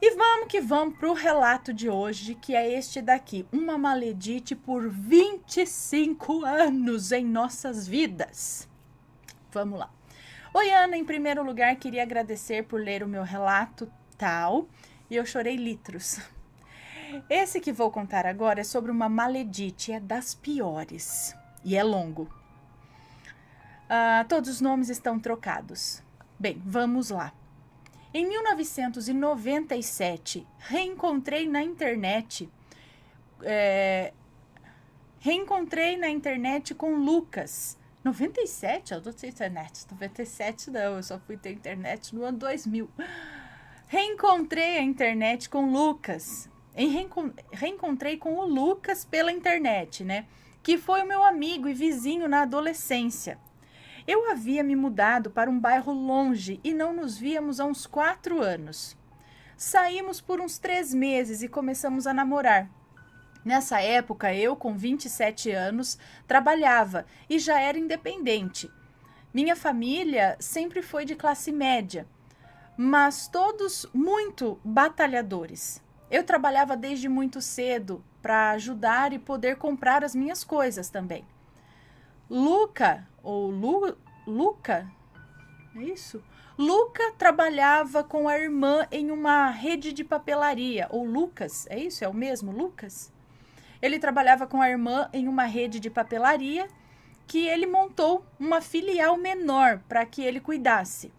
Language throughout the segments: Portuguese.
E vamos que vamos para o relato de hoje, que é este daqui. Uma maledite por 25 anos em nossas vidas. Vamos lá. Oi, Ana. Em primeiro lugar, queria agradecer por ler o meu relato tal. E eu chorei litros. Esse que vou contar agora é sobre uma maledite. É das piores. E é longo. Todos os nomes estão trocados. Bem, vamos lá. Em 1997, reencontrei na internet com Lucas. 97? Eu não tinha internet. 97 não, eu só fui ter internet no ano 2000. Reencontrei a internet com Lucas. Reencontrei com o Lucas pela internet, né? Que foi o meu amigo e vizinho na adolescência. Eu havia me mudado para um bairro longe e não nos víamos há uns 4 anos. Saímos por uns 3 meses e começamos a namorar. Nessa época, eu, com 27 anos, trabalhava e já era independente. Minha família sempre foi de classe média, mas todos muito batalhadores. Eu trabalhava desde muito cedo para ajudar e poder comprar as minhas coisas também. Luca, é isso? Luca trabalhava com a irmã em uma rede de papelaria. Ou Lucas, é isso? É o mesmo, Lucas? Ele trabalhava com a irmã em uma rede de papelaria que ele montou uma filial menor para que ele cuidasse.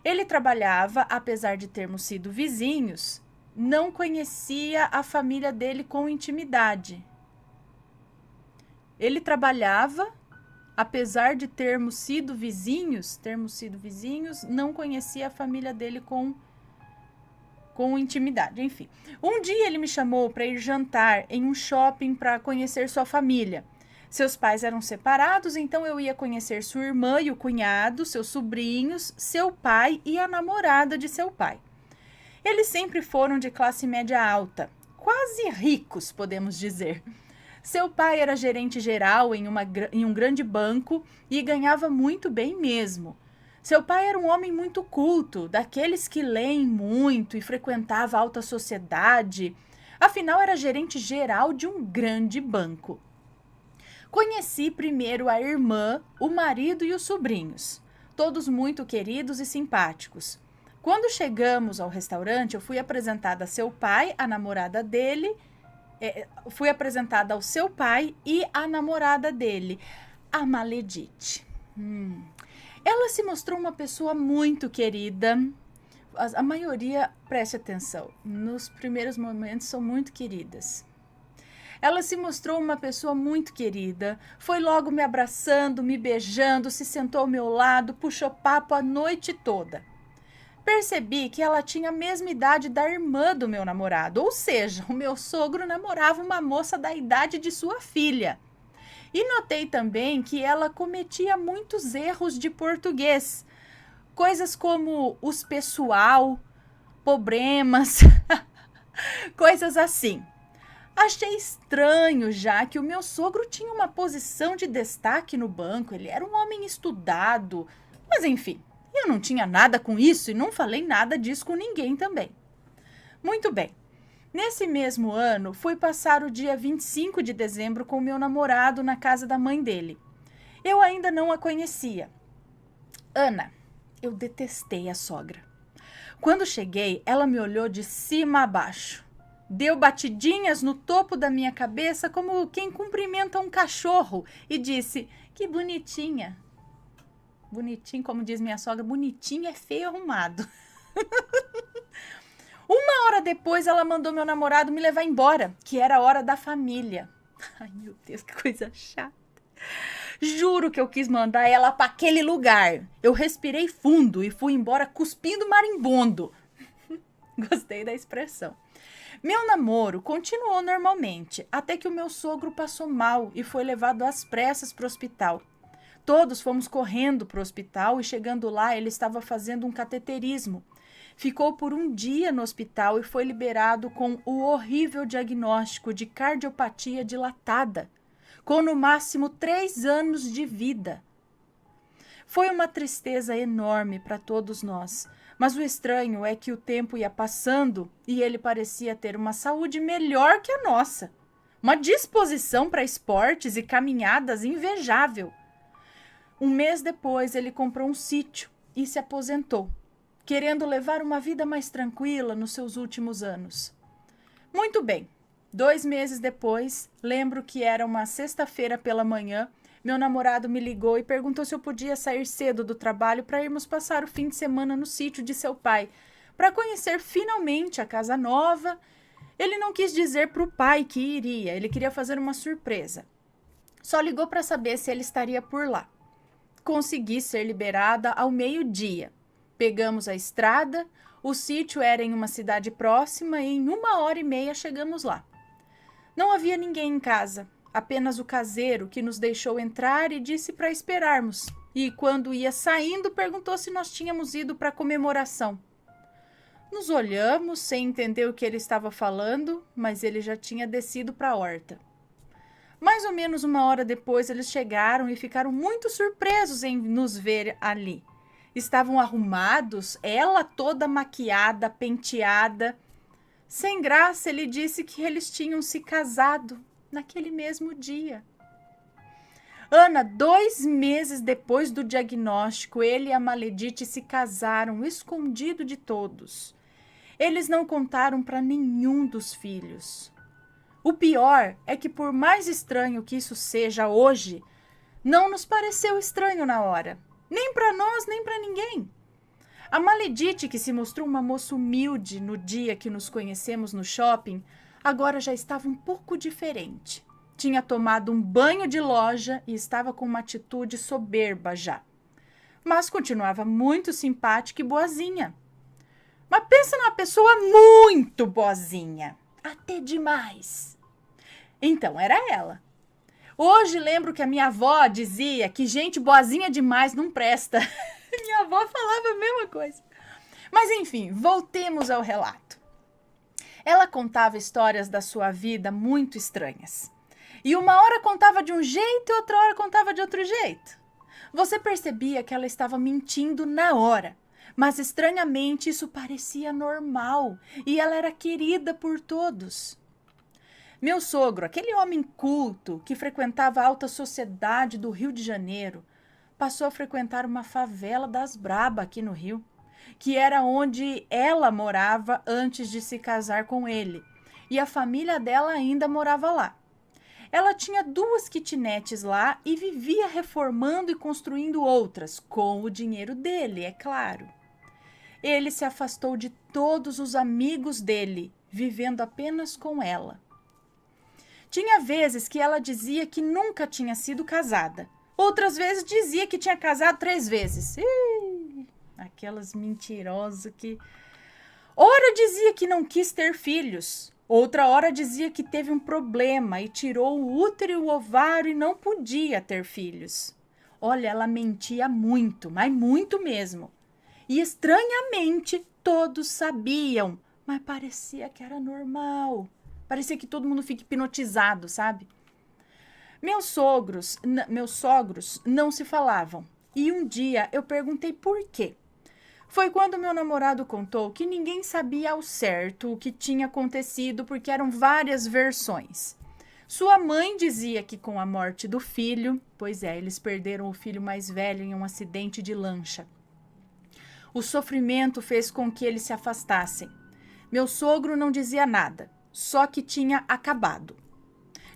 Ele trabalhava, apesar de termos sido vizinhos, não conhecia a família dele com intimidade. Ele trabalhava, apesar de termos sido vizinhos, não conhecia a família dele com intimidade. Enfim, um dia ele me chamou para ir jantar em um shopping para conhecer sua família. Seus pais eram separados, então eu ia conhecer sua irmã e o cunhado, seus sobrinhos, seu pai e a namorada de seu pai. Eles sempre foram de classe média alta, quase ricos, podemos dizer. Seu pai era gerente geral em um grande banco e ganhava muito bem mesmo. Seu pai era um homem muito culto, daqueles que leem muito e frequentava a alta sociedade. Afinal, era gerente geral de um grande banco. Conheci primeiro a irmã, o marido e os sobrinhos, todos muito queridos e simpáticos. Quando chegamos ao restaurante, eu fui apresentada a seu pai, a namorada dele. Fui apresentada ao seu pai e à namorada dele, a maledite. Ela se mostrou uma pessoa muito querida. A maioria, preste atenção, nos primeiros momentos são muito queridas. Ela se mostrou uma pessoa muito querida, foi logo me abraçando, me beijando, se sentou ao meu lado, puxou papo a noite toda. Percebi que ela tinha a mesma idade da irmã do meu namorado, ou seja, o meu sogro namorava uma moça da idade de sua filha. E notei também que ela cometia muitos erros de português, coisas como os pessoal, problemas, coisas assim. Achei estranho já que o meu sogro tinha uma posição de destaque no banco, ele era um homem estudado, mas enfim. Eu não tinha nada com isso e não falei nada disso com ninguém também. Muito bem. Nesse mesmo ano, fui passar o dia 25 de dezembro com meu namorado na casa da mãe dele. Eu ainda não a conhecia. Ana, eu detestei a sogra. Quando cheguei, ela me olhou de cima a baixo. Deu batidinhas no topo da minha cabeça como quem cumprimenta um cachorro e disse, que bonitinha. Bonitinho, como diz minha sogra, bonitinho é feio arrumado. 1 hora depois, ela mandou meu namorado me levar embora, que era a hora da família. Ai, meu Deus, que coisa chata. Juro que eu quis mandar ela para aquele lugar. Eu respirei fundo e fui embora cuspindo marimbondo. Gostei da expressão. Meu namoro continuou normalmente, até que o meu sogro passou mal e foi levado às pressas para o hospital. Todos fomos correndo para o hospital e chegando lá ele estava fazendo um cateterismo. Ficou por um dia no hospital e foi liberado com o horrível diagnóstico de cardiopatia dilatada, com no máximo 3 anos de vida. Foi uma tristeza enorme para todos nós, Mas o estranho é que o tempo ia passando e ele parecia ter uma saúde melhor que a nossa. Uma disposição para esportes e caminhadas invejável. Um mês depois, ele comprou um sítio e se aposentou, querendo levar uma vida mais tranquila nos seus últimos anos. Muito bem. 2 meses depois, lembro que era uma sexta-feira pela manhã, meu namorado me ligou e perguntou se eu podia sair cedo do trabalho para irmos passar o fim de semana no sítio de seu pai, para conhecer finalmente a casa nova. Ele não quis dizer para o pai que iria, ele queria fazer uma surpresa. Só ligou para saber se ele estaria por lá. Consegui ser liberada ao meio-dia. Pegamos a estrada, o sítio era em uma cidade próxima e em 1h30 chegamos lá. Não havia ninguém em casa, apenas o caseiro que nos deixou entrar e disse para esperarmos. E quando ia saindo, perguntou se nós tínhamos ido para a comemoração. Nos olhamos sem entender o que ele estava falando, mas ele já tinha descido para a horta. Mais ou menos 1 hora depois, eles chegaram e ficaram muito surpresos em nos ver ali. Estavam arrumados, ela toda maquiada, penteada. Sem graça, ele disse que eles tinham se casado naquele mesmo dia. Ana, 2 meses depois do diagnóstico, ele e a Maledite se casaram, escondido de todos. Eles não contaram para nenhum dos filhos. O pior é que, por mais estranho que isso seja hoje, não nos pareceu estranho na hora. Nem para nós, nem para ninguém. A Maledite, que se mostrou uma moça humilde no dia que nos conhecemos no shopping, agora já estava um pouco diferente. Tinha tomado um banho de loja e estava com uma atitude soberba já. Mas continuava muito simpática e boazinha. Mas pensa numa pessoa muito boazinha. Até demais. Então, era ela. Hoje lembro que a minha avó dizia que gente boazinha demais não presta. Minha avó falava a mesma coisa. Mas enfim, voltemos ao relato. Ela contava histórias da sua vida muito estranhas. E uma hora contava de um jeito e outra hora contava de outro jeito. Você percebia que ela estava mentindo na hora. Mas estranhamente isso parecia normal e ela era querida por todos. Meu sogro, aquele homem culto que frequentava a alta sociedade do Rio de Janeiro, passou a frequentar uma favela das Braba aqui no Rio, que era onde ela morava antes de se casar com ele, e a família dela ainda morava lá. Ela tinha 2 kitnets lá e vivia reformando e construindo outras, com o dinheiro dele, é claro. Ele se afastou de todos os amigos dele, vivendo apenas com ela. Tinha vezes que ela dizia que nunca tinha sido casada. Outras vezes dizia que tinha casado 3 vezes. Aquelas mentirosas que... Ora dizia que não quis ter filhos. Outra hora dizia que teve um problema e tirou o útero e o ovário e não podia ter filhos. Olha, ela mentia muito, mas muito mesmo. E estranhamente todos sabiam, mas parecia que era normal. Parecia que todo mundo fica hipnotizado, sabe? Meus sogros não se falavam. E um dia eu perguntei por quê. Foi quando meu namorado contou que ninguém sabia ao certo o que tinha acontecido porque eram várias versões. Sua mãe dizia que com a morte do filho, pois é, eles perderam o filho mais velho em um acidente de lancha. O sofrimento fez com que eles se afastassem. Meu sogro não dizia nada, só que tinha acabado.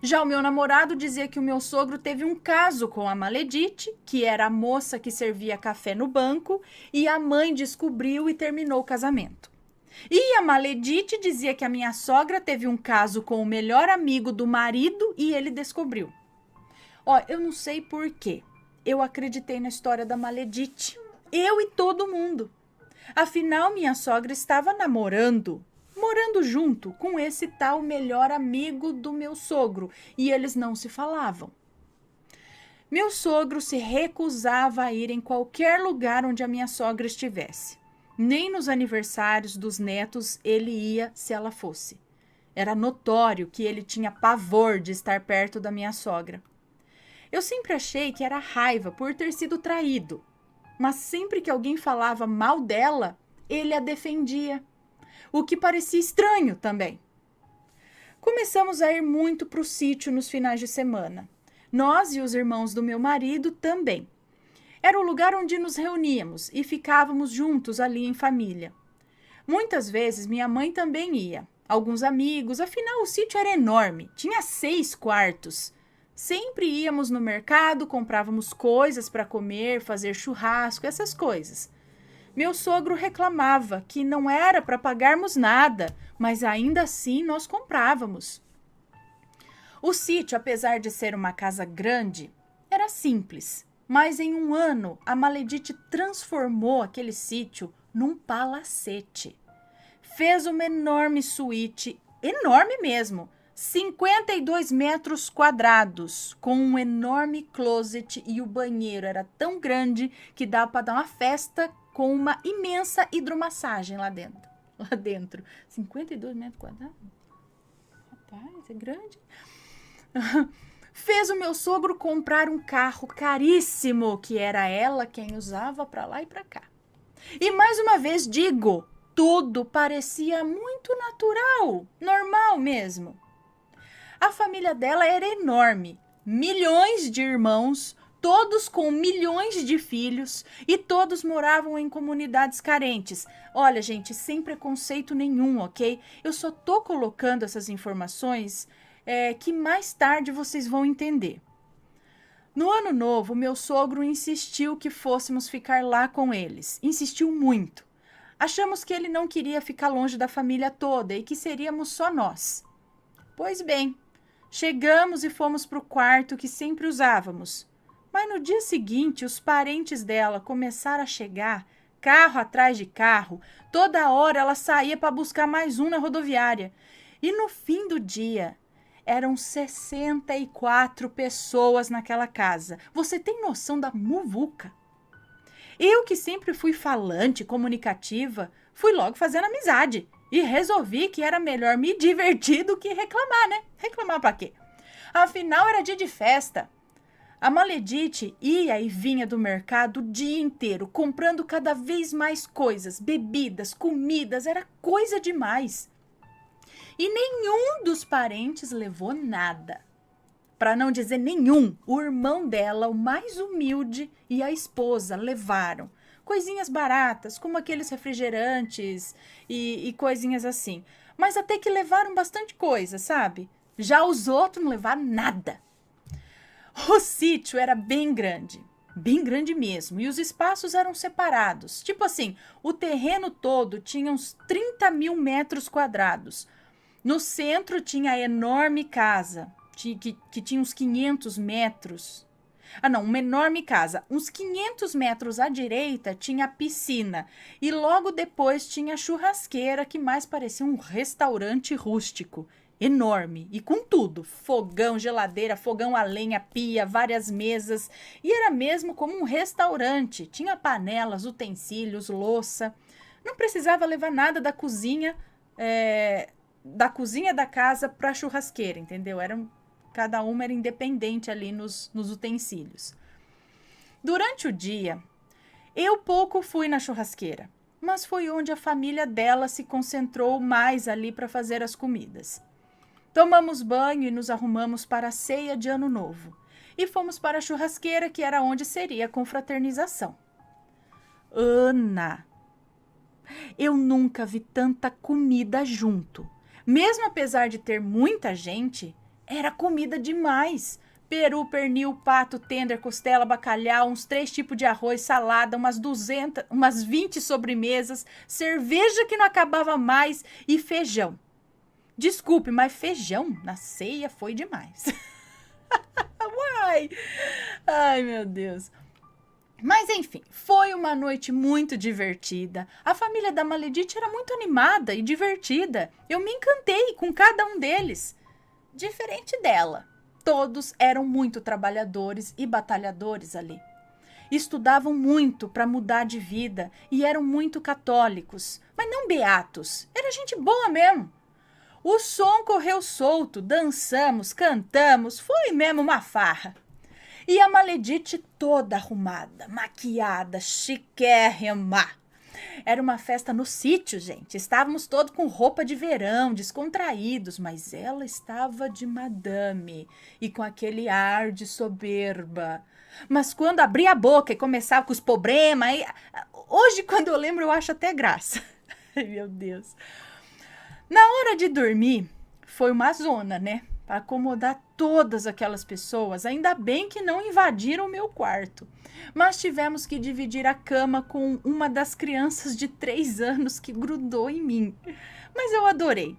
Já o meu namorado dizia que o meu sogro teve um caso com a Maledite, que era a moça que servia café no banco, e a mãe descobriu e terminou o casamento. E a Maledite dizia que a minha sogra teve um caso com o melhor amigo do marido e ele descobriu. Ó, eu não sei por quê. Eu acreditei na história da Maledite. Eu e todo mundo. Afinal, minha sogra estava morando junto com esse tal melhor amigo do meu sogro, e eles não se falavam. Meu sogro se recusava a ir em qualquer lugar onde a minha sogra estivesse. Nem nos aniversários dos netos ele ia se ela fosse. Era notório que ele tinha pavor de estar perto da minha sogra. Eu sempre achei que era raiva por ter sido traído. Mas sempre que alguém falava mal dela, ele a defendia, o que parecia estranho também. Começamos a ir muito para o sítio nos finais de semana. Nós e os irmãos do meu marido também. Era o lugar onde nos reuníamos e ficávamos juntos ali em família. Muitas vezes minha mãe também ia. Alguns amigos, afinal o sítio era enorme, tinha 6 quartos. Sempre íamos no mercado, comprávamos coisas para comer, fazer churrasco, essas coisas. Meu sogro reclamava que não era para pagarmos nada, mas ainda assim nós comprávamos. O sítio, apesar de ser uma casa grande, era simples. Mas em um ano, a Maledite transformou aquele sítio num palacete. Fez uma enorme suíte, enorme mesmo, 52 metros quadrados, com um enorme closet, e o banheiro era tão grande que dava para dar uma festa com uma imensa hidromassagem lá dentro. 52 metros quadrados? Rapaz, é grande. Fez o meu sogro comprar um carro caríssimo, que era ela quem usava para lá e para cá. E mais uma vez digo, tudo parecia muito natural, normal mesmo. A família dela era enorme, milhões de irmãos, todos com milhões de filhos, e todos moravam em comunidades carentes. Olha, gente, sem preconceito nenhum, ok? Eu só tô colocando essas informações que mais tarde vocês vão entender. No ano novo, meu sogro insistiu que fôssemos ficar lá com eles. Insistiu muito. Achamos que ele não queria ficar longe da família toda e que seríamos só nós. Pois bem, chegamos e fomos para o quarto que sempre usávamos. Mas no dia seguinte, os parentes dela começaram a chegar, carro atrás de carro. Toda hora ela saía para buscar mais um na rodoviária. E no fim do dia, eram 64 pessoas naquela casa. Você tem noção da muvuca? Eu, que sempre fui falante, comunicativa, fui logo fazendo amizade. E resolvi que era melhor me divertir do que reclamar, né? Reclamar pra quê? Afinal, era dia de festa. A Maledite ia e vinha do mercado o dia inteiro, comprando cada vez mais coisas, bebidas, comidas, era coisa demais. E nenhum dos parentes levou nada. Para não dizer nenhum, o irmão dela, o mais humilde, e a esposa levaram coisinhas baratas, como aqueles refrigerantes e coisinhas assim. Mas até que levaram bastante coisa, sabe? Já os outros não levaram nada. O sítio era bem grande mesmo, e os espaços eram separados. Tipo assim, o terreno todo tinha uns 30 mil metros quadrados. No centro tinha a enorme casa, que tinha uns 500 metros. Uma enorme casa. Uns 500 metros à direita tinha a piscina. E logo depois tinha a churrasqueira, que mais parecia um restaurante rústico. Enorme. E com tudo. Fogão, geladeira, fogão a lenha, pia, várias mesas. E era mesmo como um restaurante. Tinha panelas, utensílios, louça. Não precisava levar nada da cozinha, da casa para a churrasqueira, entendeu? Cada uma era independente ali nos utensílios. Durante o dia, eu pouco fui na churrasqueira, mas foi onde a família dela se concentrou mais ali para fazer as comidas. Tomamos banho e nos arrumamos para a ceia de Ano Novo. E fomos para a churrasqueira, que era onde seria a confraternização. Ana, eu nunca vi tanta comida junto. Mesmo apesar de ter muita gente, era comida demais. Peru, pernil, pato, tender, costela, bacalhau, uns 3 tipos de arroz, salada, umas 20 sobremesas, cerveja que não acabava mais e feijão. Desculpe, mas feijão na ceia foi demais. Uai! Ai, meu Deus. Mas enfim, foi uma noite muito divertida. A família da Maledite era muito animada e divertida. Eu me encantei com cada um deles. Diferente dela, todos eram muito trabalhadores e batalhadores ali. Estudavam muito para mudar de vida e eram muito católicos, mas não beatos. Era gente boa mesmo. O som correu solto, dançamos, cantamos, foi mesmo uma farra. E a Maledite toda arrumada, maquiada, chiquérrima. Era uma festa no sítio, gente. Estávamos todos com roupa de verão, descontraídos, mas ela estava de madame e com aquele ar de soberba. Mas quando abria a boca e começava com os problemas, hoje quando eu lembro eu acho até graça. Ai, meu Deus. Na hora de dormir, foi uma zona, né? Para acomodar todas aquelas pessoas. Ainda bem que não invadiram o meu quarto. Mas tivemos que dividir a cama com uma das crianças de 3 anos que grudou em mim. Mas eu adorei.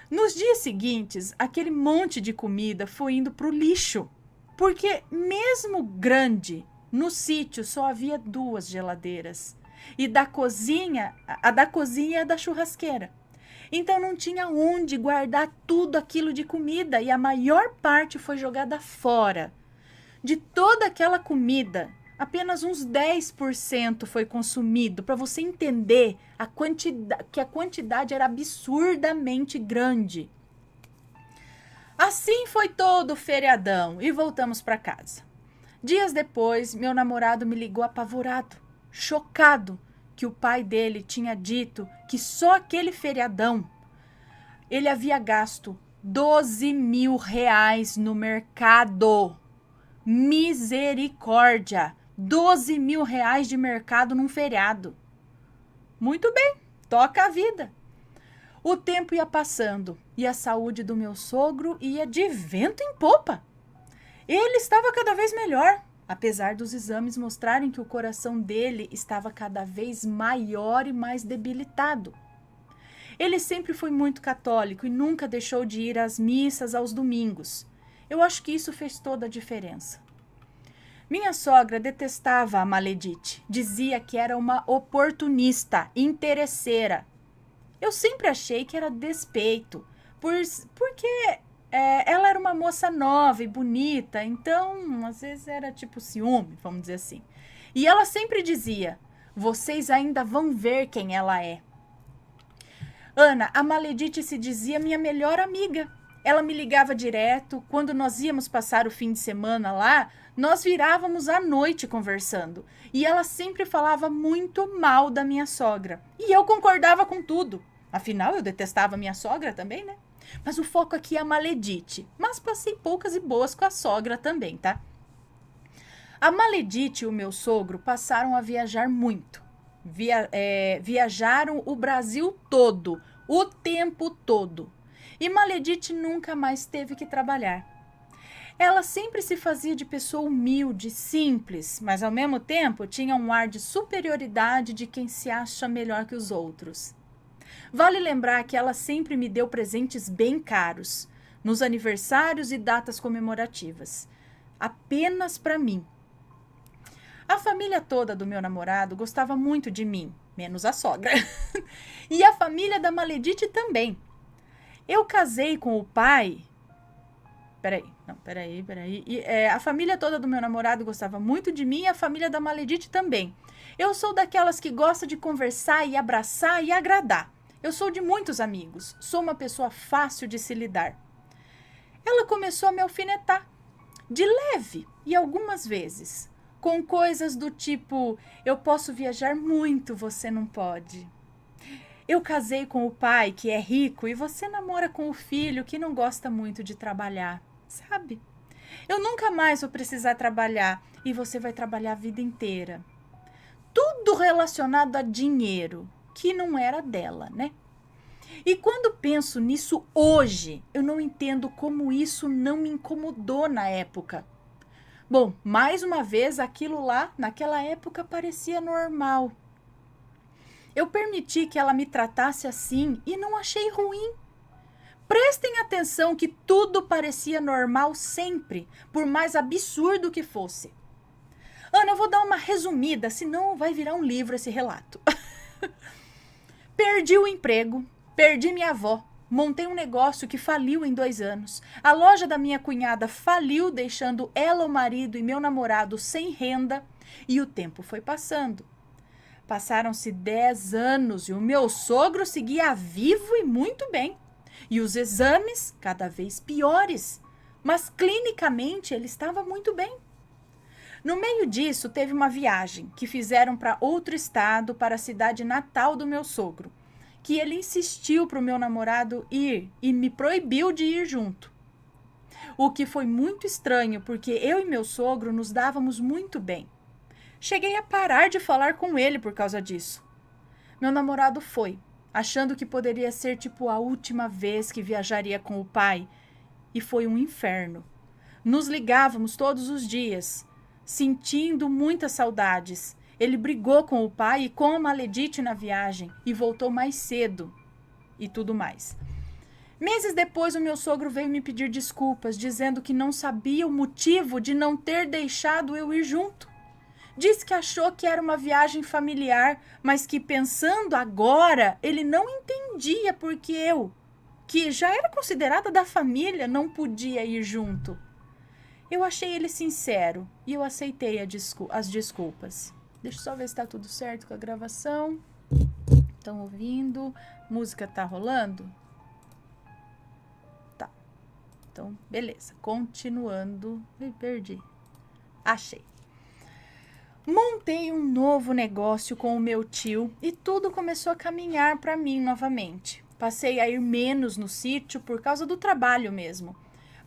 Nos dias seguintes, aquele monte de comida foi indo para o lixo. Porque mesmo grande, no sítio só havia 2 geladeiras. E da cozinha, a da cozinha e a da churrasqueira. Então não tinha onde guardar tudo aquilo de comida e a maior parte foi jogada fora. De toda aquela comida, apenas uns 10% foi consumido, para você entender que a quantidade era absurdamente grande. Assim foi todo o feriadão e voltamos para casa. Dias depois, meu namorado me ligou apavorado, chocado, que o pai dele tinha dito que só aquele feriadão ele havia gasto 12 mil reais no mercado. Misericórdia! 12 mil reais de mercado num feriado. Muito bem, toca a vida. O tempo ia passando e a saúde do meu sogro ia de vento em popa. Ele estava cada vez melhor, apesar dos exames mostrarem que o coração dele estava cada vez maior e mais debilitado. Ele sempre foi muito católico e nunca deixou de ir às missas aos domingos. Eu acho que isso fez toda a diferença. Minha sogra detestava a Maledite. Dizia que era uma oportunista, interesseira. Eu sempre achei que era despeito, porque ela era uma moça nova e bonita, então às vezes era tipo ciúme, vamos dizer assim. E ela sempre dizia, vocês ainda vão ver quem ela é. Ana, a Maledite se dizia minha melhor amiga. Ela me ligava direto. Quando nós íamos passar o fim de semana lá, nós virávamos à noite conversando. E ela sempre falava muito mal da minha sogra. E eu concordava com tudo. Afinal, eu detestava minha sogra também, né? Mas o foco aqui é a Maledite. Mas passei poucas e boas com a sogra também, tá? A Maledite e o meu sogro passaram a viajar muito. Viajaram o Brasil todo, o tempo todo. E Maledite nunca mais teve que trabalhar. Ela sempre se fazia de pessoa humilde, simples, mas ao mesmo tempo tinha um ar de superioridade de quem se acha melhor que os outros. Vale lembrar que ela sempre me deu presentes bem caros, nos aniversários e datas comemorativas, apenas para mim. A família toda do meu namorado gostava muito de mim, menos a sogra. E a família da Maledite também. Eu casei com o pai... Peraí. A família toda do meu namorado gostava muito de mim e a família da Maledite também. Eu sou daquelas que gosta de conversar e abraçar e agradar. Eu sou de muitos amigos. Sou uma pessoa fácil de se lidar. Ela começou a me alfinetar. De leve e algumas vezes. Com coisas do tipo, eu posso viajar muito, você não pode. Eu casei com o pai, que é rico, e você namora com o filho, que não gosta muito de trabalhar, sabe? Eu nunca mais vou precisar trabalhar, e você vai trabalhar a vida inteira. Tudo relacionado a dinheiro, que não era dela, né? E quando penso nisso hoje, eu não entendo como isso não me incomodou na época. Bom, mais uma vez, aquilo lá, naquela época, parecia normal. Eu permiti que ela me tratasse assim e não achei ruim. Prestem atenção que tudo parecia normal sempre, por mais absurdo que fosse. Ana, eu vou dar uma resumida, senão vai virar um livro esse relato. Perdi o emprego, perdi minha avó. Montei um negócio que faliu em 2 anos. A loja da minha cunhada faliu, deixando ela, o marido e meu namorado sem renda. E o tempo foi passando. Passaram-se 10 anos e o meu sogro seguia vivo e muito bem. E os exames cada vez piores. Mas clinicamente ele estava muito bem. No meio disso, teve uma viagem que fizeram para outro estado, para a cidade natal do meu sogro, que ele insistiu para o meu namorado ir e me proibiu de ir junto. O que foi muito estranho, porque eu e meu sogro nos dávamos muito bem. Cheguei a parar de falar com ele por causa disso. Meu namorado foi, achando que poderia ser tipo a última vez que viajaria com o pai, e foi um inferno. Nos ligávamos todos os dias, sentindo muitas saudades. Ele brigou com o pai e com a Maledite na viagem e voltou mais cedo e tudo mais. Meses depois, o meu sogro veio me pedir desculpas, dizendo que não sabia o motivo de não ter deixado eu ir junto. Disse que achou que era uma viagem familiar, mas que pensando agora, ele não entendia porque eu, que já era considerada da família, não podia ir junto. Eu achei ele sincero e eu aceitei as desculpas. Deixa eu só ver se tá tudo certo com a gravação. Estão ouvindo? Música tá rolando? Tá. Então, beleza. Continuando. Me perdi. Achei. Montei um novo negócio com o meu tio e tudo começou a caminhar para mim novamente. Passei a ir menos no sítio por causa do trabalho mesmo.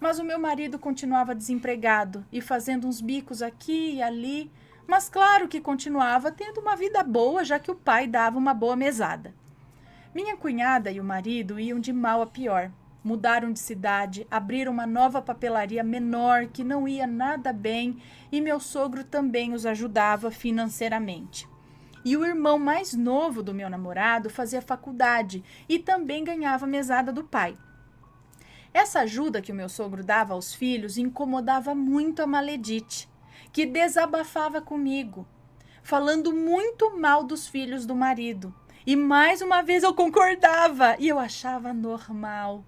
Mas o meu marido continuava desempregado e fazendo uns bicos aqui e ali. Mas claro que continuava tendo uma vida boa, já que o pai dava uma boa mesada. Minha cunhada e o marido iam de mal a pior. Mudaram de cidade, abriram uma nova papelaria menor que não ia nada bem e meu sogro também os ajudava financeiramente. E o irmão mais novo do meu namorado fazia faculdade e também ganhava mesada do pai. Essa ajuda que o meu sogro dava aos filhos incomodava muito a Maledite, que desabafava comigo, falando muito mal dos filhos do marido. E mais uma vez eu concordava e eu achava normal.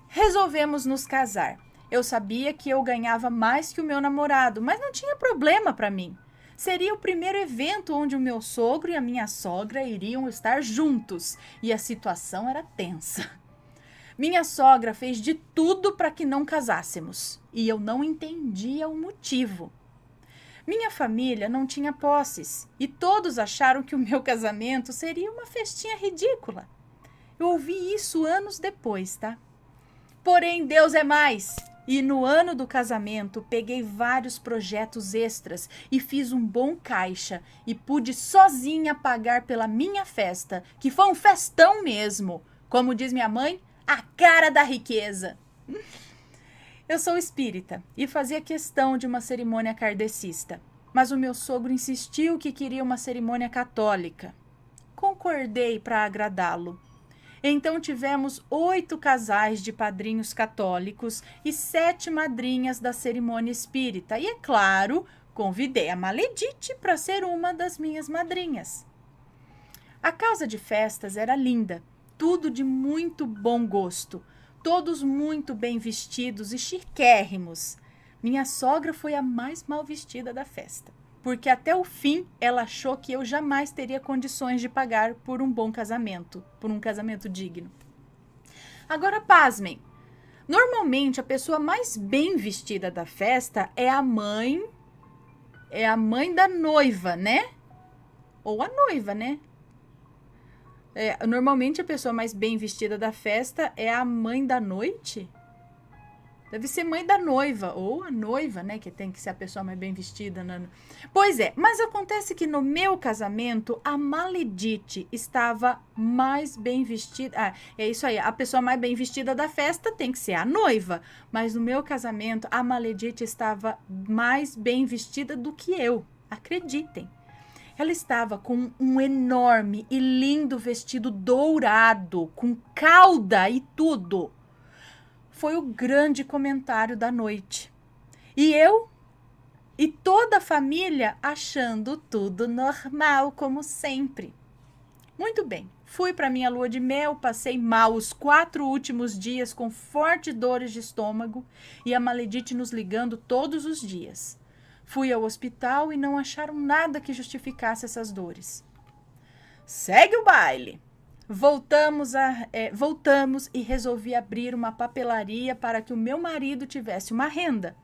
Resolvemos nos casar. Eu sabia que eu ganhava mais que o meu namorado, mas não tinha problema para mim. Seria o primeiro evento onde o meu sogro e a minha sogra iriam estar juntos e a situação era tensa. Minha sogra fez de tudo para que não casássemos e eu não entendia o motivo. Minha família não tinha posses e todos acharam que o meu casamento seria uma festinha ridícula. Eu ouvi isso anos depois, tá? Porém, Deus é mais. E no ano do casamento, peguei vários projetos extras e fiz um bom caixa e pude sozinha pagar pela minha festa, que foi um festão mesmo. Como diz minha mãe, a cara da riqueza. Eu sou espírita e fazia questão de uma cerimônia kardecista, mas o meu sogro insistiu que queria uma cerimônia católica. Concordei para agradá-lo. Então tivemos 8 casais de padrinhos católicos e 7 madrinhas da cerimônia espírita. E, é claro, convidei a Maledite para ser uma das minhas madrinhas. A casa de festas era linda, tudo de muito bom gosto, todos muito bem vestidos e chiquérrimos. Minha sogra foi a mais mal vestida da festa, porque até o fim ela achou que eu jamais teria condições de pagar por um bom casamento, por um casamento digno. Agora, pasmem, normalmente a pessoa mais bem vestida da festa é a mãe da noiva, né? Ou a noiva, né? Normalmente a pessoa mais bem vestida da festa é a mãe da noite? Deve ser mãe da noiva, ou a noiva, né? Que tem que ser a pessoa mais bem vestida. Né? Pois é, mas acontece que no meu casamento, a Maledite estava mais bem vestida. Ah, é isso aí, a pessoa mais bem vestida da festa tem que ser a noiva. Mas no meu casamento, a Maledite estava mais bem vestida do que eu, acreditem. Ela estava com um enorme e lindo vestido dourado, com cauda e tudo. Foi o grande comentário da noite. E eu e toda a família achando tudo normal, como sempre. Muito bem, fui para minha lua de mel, passei mal os 4 últimos dias com fortes dores de estômago e a Maledite nos ligando todos os dias. Fui ao hospital e não acharam nada que justificasse essas dores. Segue o baile! Voltamos e resolvi abrir uma papelaria para que o meu marido tivesse uma renda.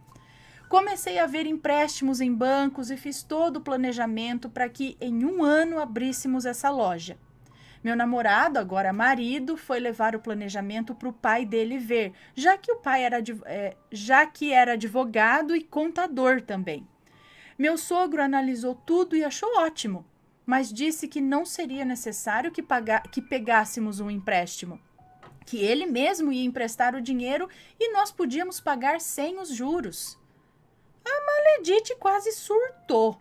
Comecei a ver empréstimos em bancos e fiz todo o planejamento para que em 1 ano abríssemos essa loja. Meu namorado, agora marido, foi levar o planejamento para o pai dele ver, já que era advogado e contador também. Meu sogro analisou tudo e achou ótimo, mas disse que não seria necessário que pegássemos um empréstimo, que ele mesmo ia emprestar o dinheiro e nós podíamos pagar sem os juros. A Maledite quase surtou.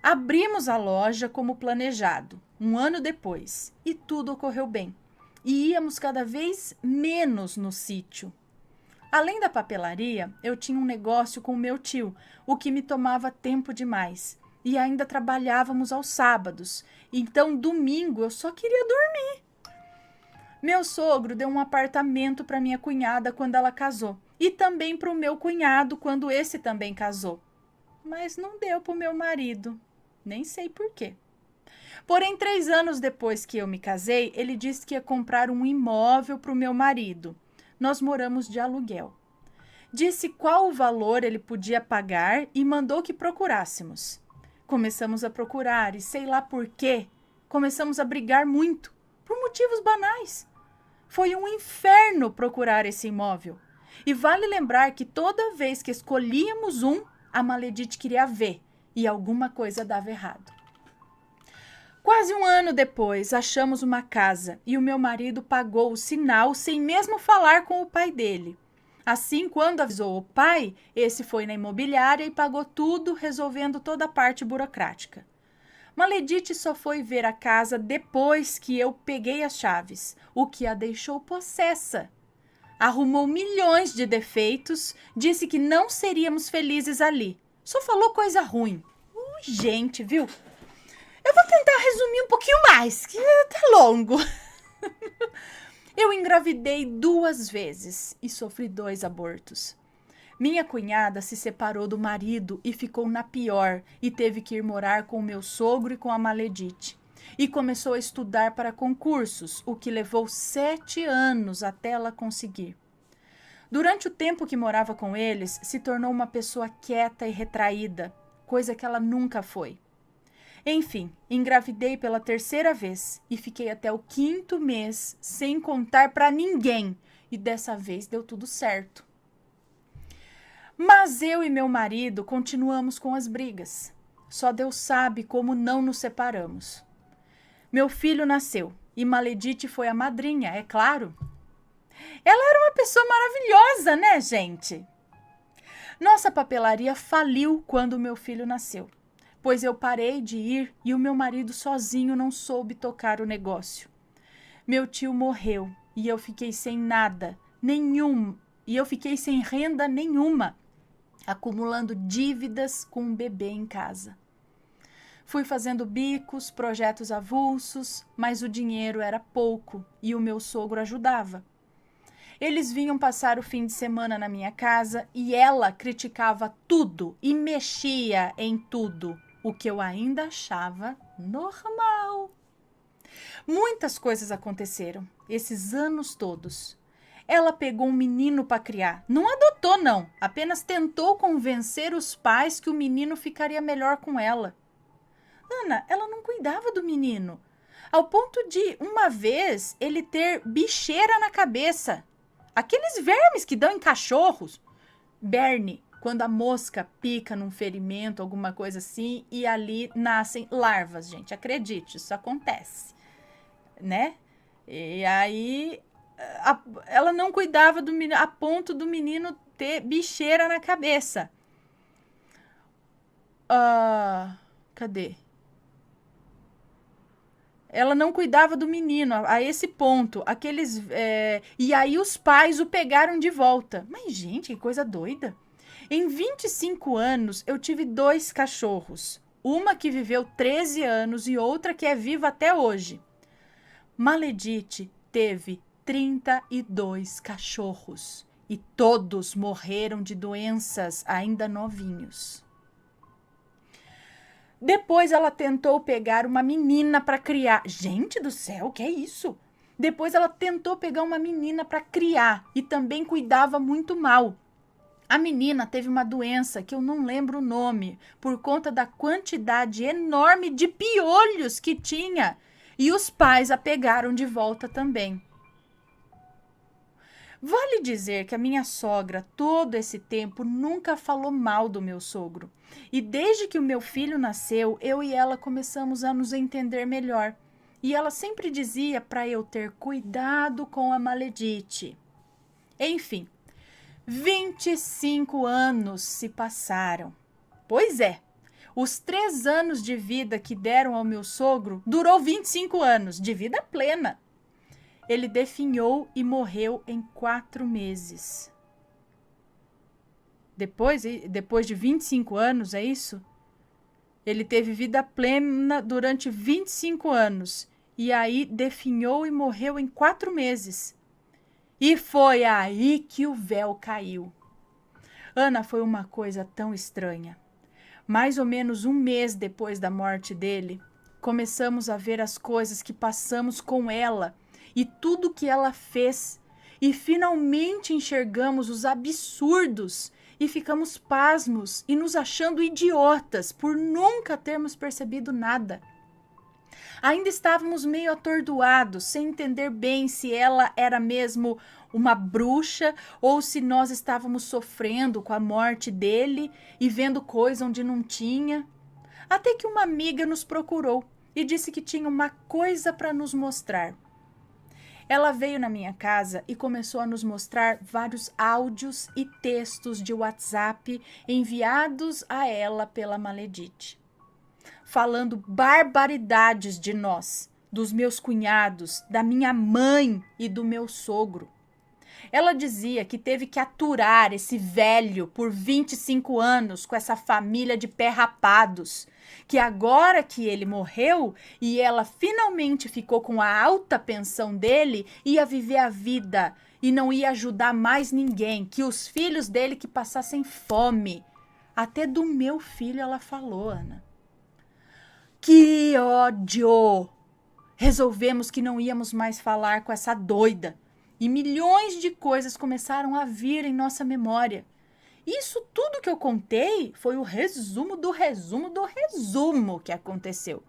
Abrimos a loja como planejado, 1 ano depois, e tudo ocorreu bem. E íamos cada vez menos no sítio. Além da papelaria, eu tinha um negócio com o meu tio, o que me tomava tempo demais. E ainda trabalhávamos aos sábados, então domingo eu só queria dormir. Meu sogro deu um apartamento para minha cunhada quando ela casou, e também para o meu cunhado quando esse também casou. Mas não deu para o meu marido. Nem sei por quê. Porém, 3 anos depois que eu me casei, ele disse que ia comprar um imóvel para o meu marido. Nós moramos de aluguel. Disse qual o valor ele podia pagar e mandou que procurássemos. Começamos a procurar e sei lá por quê, começamos a brigar muito, por motivos banais. Foi um inferno procurar esse imóvel. E vale lembrar que toda vez que escolhíamos a Maledite queria ver. E alguma coisa dava errado. Quase 1 ano depois, achamos uma casa e o meu marido pagou o sinal sem mesmo falar com o pai dele. Assim, quando avisou o pai, esse foi na imobiliária e pagou tudo, resolvendo toda a parte burocrática. Maledite só foi ver a casa depois que eu peguei as chaves, o que a deixou possessa. Arrumou milhões de defeitos, disse que não seríamos felizes ali. Só falou coisa ruim. Gente, viu? Eu vou tentar resumir um pouquinho mais, que tá longo. Eu engravidei 2 vezes e sofri 2 abortos. Minha cunhada se separou do marido e ficou na pior e teve que ir morar com o meu sogro e com a Maledite. E começou a estudar para concursos, o que levou 7 anos até ela conseguir. Durante o tempo que morava com eles, se tornou uma pessoa quieta e retraída, coisa que ela nunca foi. Enfim, engravidei pela 3ª vez e fiquei até o 5º mês sem contar para ninguém. E dessa vez deu tudo certo. Mas eu e meu marido continuamos com as brigas. Só Deus sabe como não nos separamos. Meu filho nasceu e Maledite foi a madrinha, é claro. Ela era uma pessoa maravilhosa, né, gente? Nossa papelaria faliu quando meu filho nasceu, pois eu parei de ir e o meu marido sozinho não soube tocar o negócio. Meu tio morreu e eu fiquei sem nada, sem renda nenhuma, acumulando dívidas com um bebê em casa. Fui fazendo bicos, projetos avulsos, mas o dinheiro era pouco e o meu sogro ajudava. Eles vinham passar o fim de semana na minha casa e ela criticava tudo e mexia em tudo, o que eu ainda achava normal. Muitas coisas aconteceram, esses anos todos. Ela pegou um menino para criar. Não adotou, não. Apenas tentou convencer os pais que o menino ficaria melhor com ela. Ana, ela não cuidava do menino, ao ponto de, uma vez, ele ter bicheira na cabeça. Aqueles vermes que dão em cachorros. Berne, quando a mosca pica num ferimento, alguma coisa assim, e ali nascem larvas, gente. Acredite, isso acontece, né? E aí, ela não cuidava do menino, a ponto do menino ter bicheira na cabeça. Cadê? Ela não cuidava do menino a esse ponto. E aí os pais o pegaram de volta. Mas, gente, que coisa doida. Em 25 anos, eu tive 2 cachorros. Uma que viveu 13 anos e outra que é viva até hoje. Maledite teve 32 cachorros. E todos morreram de doenças ainda novinhos. Depois ela tentou pegar uma menina para criar. Gente do céu, o que é isso? Depois ela tentou pegar uma menina para criar e também cuidava muito mal. A menina teve uma doença que eu não lembro o nome, por conta da quantidade enorme de piolhos que tinha. E os pais a pegaram de volta também. Vale dizer que a minha sogra, todo esse tempo, nunca falou mal do meu sogro. E desde que o meu filho nasceu, eu e ela começamos a nos entender melhor. E ela sempre dizia para eu ter cuidado com a maledite. Enfim, 25 anos se passaram. Pois é, os 3 anos de vida que deram ao meu sogro durou 25 anos, de vida plena. Ele definhou e morreu em 4 meses. Depois de 25 anos, é isso? Ele teve vida plena durante 25 anos. E aí definhou e morreu em 4 meses. E foi aí que o véu caiu. Ana, foi uma coisa tão estranha. Mais ou menos 1 mês depois da morte dele, começamos a ver as coisas que passamos com ela e tudo que ela fez. E finalmente enxergamos os absurdos e ficamos pasmos e nos achando idiotas por nunca termos percebido nada. Ainda estávamos meio atordoados, sem entender bem se ela era mesmo uma bruxa ou se nós estávamos sofrendo com a morte dele e vendo coisa onde não tinha. Até que uma amiga nos procurou e disse que tinha uma coisa para nos mostrar. Ela veio na minha casa e começou a nos mostrar vários áudios e textos de WhatsApp enviados a ela pela maledite, falando barbaridades de nós, dos meus cunhados, da minha mãe e do meu sogro. Ela dizia que teve que aturar esse velho por 25 anos com essa família de pé rapados, que agora que ele morreu e ela finalmente ficou com a alta pensão dele, ia viver a vida e não ia ajudar mais ninguém, que os filhos dele que passassem fome. Até do meu filho ela falou, Ana. Que ódio! Resolvemos que não íamos mais falar com essa doida. E milhões de coisas começaram a vir em nossa memória. Isso tudo que eu contei foi o resumo do resumo do resumo que aconteceu.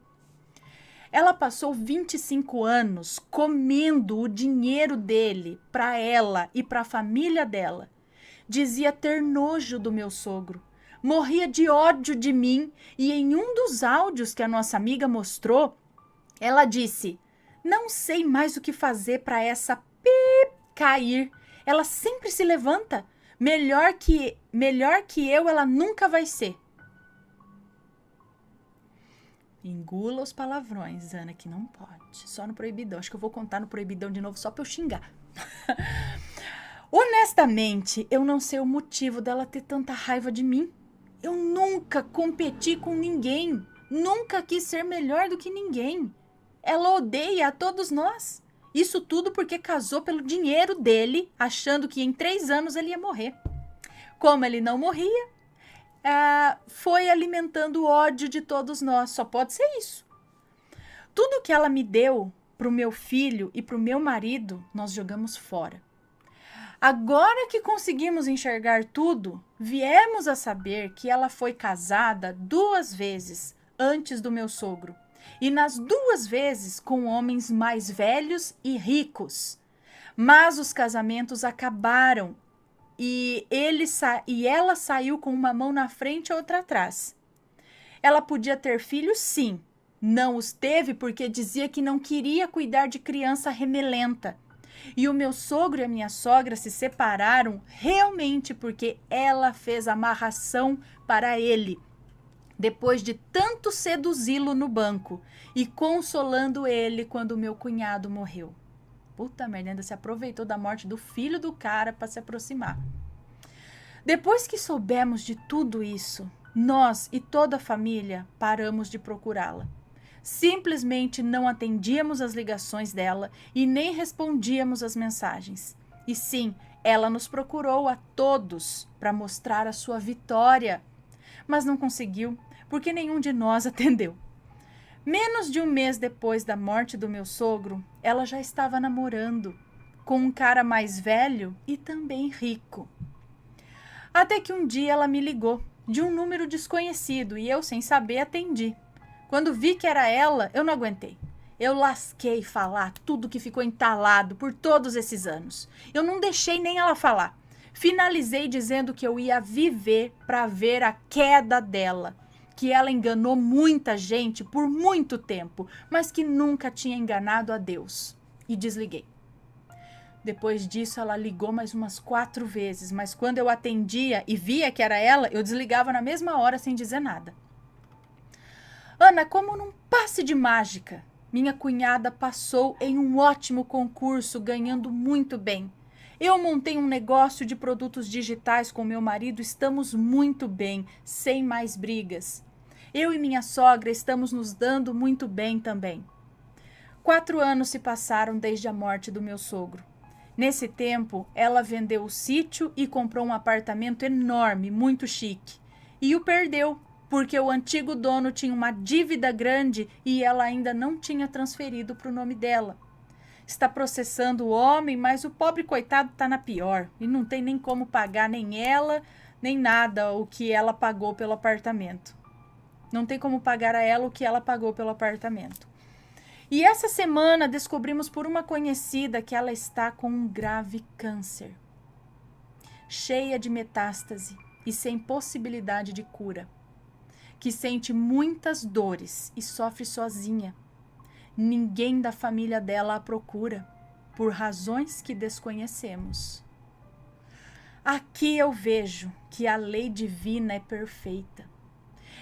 Ela passou 25 anos comendo o dinheiro dele para ela e para a família dela. Dizia ter nojo do meu sogro. Morria de ódio de mim e em um dos áudios que a nossa amiga mostrou, ela disse: "Não sei mais o que fazer para essa cair. Ela sempre se levanta. Melhor que eu, ela nunca vai ser." Engula os palavrões, Ana, que não pode. Só no proibidão. Acho que eu vou contar no proibidão de novo só pra eu xingar. Honestamente, eu não sei o motivo dela ter tanta raiva de mim. Eu nunca competi com ninguém. Nunca quis ser melhor do que ninguém. Ela odeia a todos nós. Isso tudo porque casou pelo dinheiro dele, achando que em 3 anos ele ia morrer. Como ele não morria, foi alimentando o ódio de todos nós. Só pode ser isso. Tudo que ela me deu pro meu filho e pro meu marido, nós jogamos fora. Agora que conseguimos enxergar tudo, viemos a saber que ela foi casada 2 vezes antes do meu sogro. E nas 2 vezes com homens mais velhos e ricos. Mas os casamentos acabaram e ela saiu com uma mão na frente e outra atrás. Ela podia ter filhos, sim. Não os teve porque dizia que não queria cuidar de criança remelenta. E o meu sogro e a minha sogra se separaram realmente porque ela fez amarração para ele, depois de tanto seduzi-lo no banco e consolando ele quando o meu cunhado morreu. Puta merda, ainda se aproveitou da morte do filho do cara para se aproximar. Depois que soubemos de tudo isso, nós e toda a família paramos de procurá-la. Simplesmente não atendíamos as ligações dela e nem respondíamos as mensagens. E sim, ela nos procurou a todos para mostrar a sua vitória, mas não conseguiu porque nenhum de nós atendeu. Menos de 1 mês depois da morte do meu sogro, ela já estava namorando com um cara mais velho e também rico. Até que um dia ela me ligou, de um número desconhecido, e eu, sem saber, atendi. Quando vi que era ela, eu não aguentei. Eu lasquei falar tudo que ficou entalado por todos esses anos. Eu não deixei nem ela falar. Finalizei dizendo que eu ia viver para ver a queda dela, que ela enganou muita gente por muito tempo, mas que nunca tinha enganado a Deus. E desliguei. Depois disso, ela ligou mais umas 4 vezes, mas quando eu atendia e via que era ela, eu desligava na mesma hora sem dizer nada. Ana, como num passe de mágica, minha cunhada passou em um ótimo concurso, ganhando muito bem. Eu montei um negócio de produtos digitais com meu marido, estamos muito bem, sem mais brigas. Eu e minha sogra estamos nos dando muito bem também. 4 anos se passaram desde a morte do meu sogro. Nesse tempo, ela vendeu o sítio e comprou um apartamento enorme, muito chique. E o perdeu, porque o antigo dono tinha uma dívida grande e ela ainda não tinha transferido para o nome dela. Está processando o homem, mas o pobre coitado está na pior e não tem nem como pagar nem ela, nem nada o que ela pagou pelo apartamento. Não tem como pagar a ela o que ela pagou pelo apartamento. E essa semana descobrimos por uma conhecida que ela está com um grave câncer, cheia de metástase e sem possibilidade de cura, que sente muitas dores e sofre sozinha. Ninguém da família dela a procura, por razões que desconhecemos. Aqui eu vejo que a lei divina é perfeita.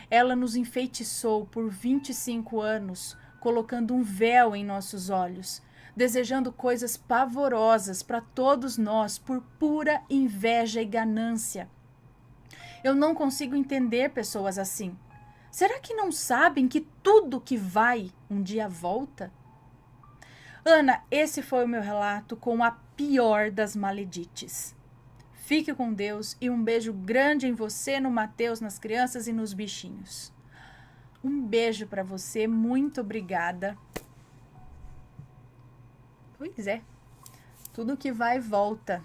Ela nos enfeitiçou por 25 anos, colocando um véu em nossos olhos, desejando coisas pavorosas para todos nós por pura inveja e ganância. Eu não consigo entender pessoas assim. Será que não sabem que tudo que vai um dia volta? Ana, esse foi o meu relato com a pior das maledites. Fique com Deus e um beijo grande em você, no Mateus, nas crianças e nos bichinhos. Um beijo para você, muito obrigada. Pois é, tudo que vai volta.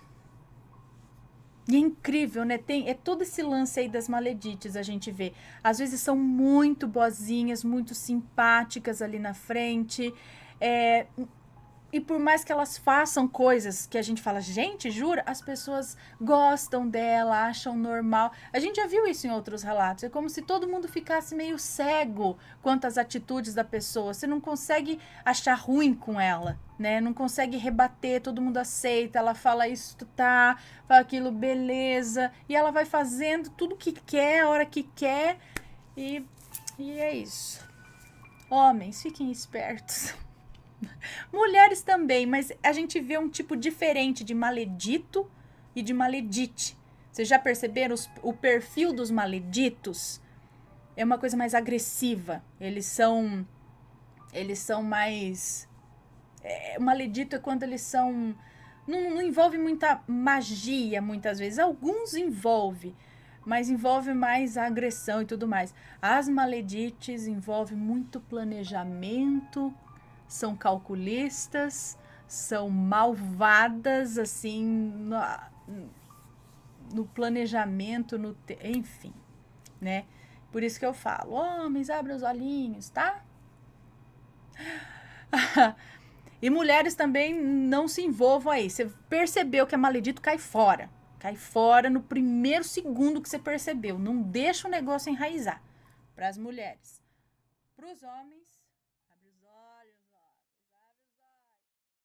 E é incrível, né? É todo esse lance aí das maledites, a gente vê. Às vezes são muito boazinhas, muito simpáticas ali na frente. E por mais que elas façam coisas que a gente fala, gente, jura? As pessoas gostam dela, acham normal. A gente já viu isso em outros relatos. É como se todo mundo ficasse meio cego quanto às atitudes da pessoa. Você não consegue achar ruim com ela, né? Não consegue rebater, todo mundo aceita. Ela fala isso, tá, fala aquilo, beleza. E ela vai fazendo tudo que quer, a hora que quer. E é isso. Homens, fiquem espertos. Mulheres também, mas a gente vê um tipo diferente de maledito e de maledite. Vocês já perceberam o perfil dos maleditos? É uma coisa mais agressiva. Eles são mais... maledito é quando eles são... Não envolve muita magia, muitas vezes. Alguns envolve, mas envolve mais a agressão e tudo mais. As maledites envolvem muito planejamento, são calculistas, são malvadas, assim, no planejamento, enfim, né? Por isso que eu falo, homens, abram os olhinhos, tá? E mulheres também não se envolvam aí. Você percebeu que é maledito, cai fora. Cai fora no primeiro segundo que você percebeu. Não deixa o negócio enraizar. Para as mulheres. Para os homens, abre os olhos.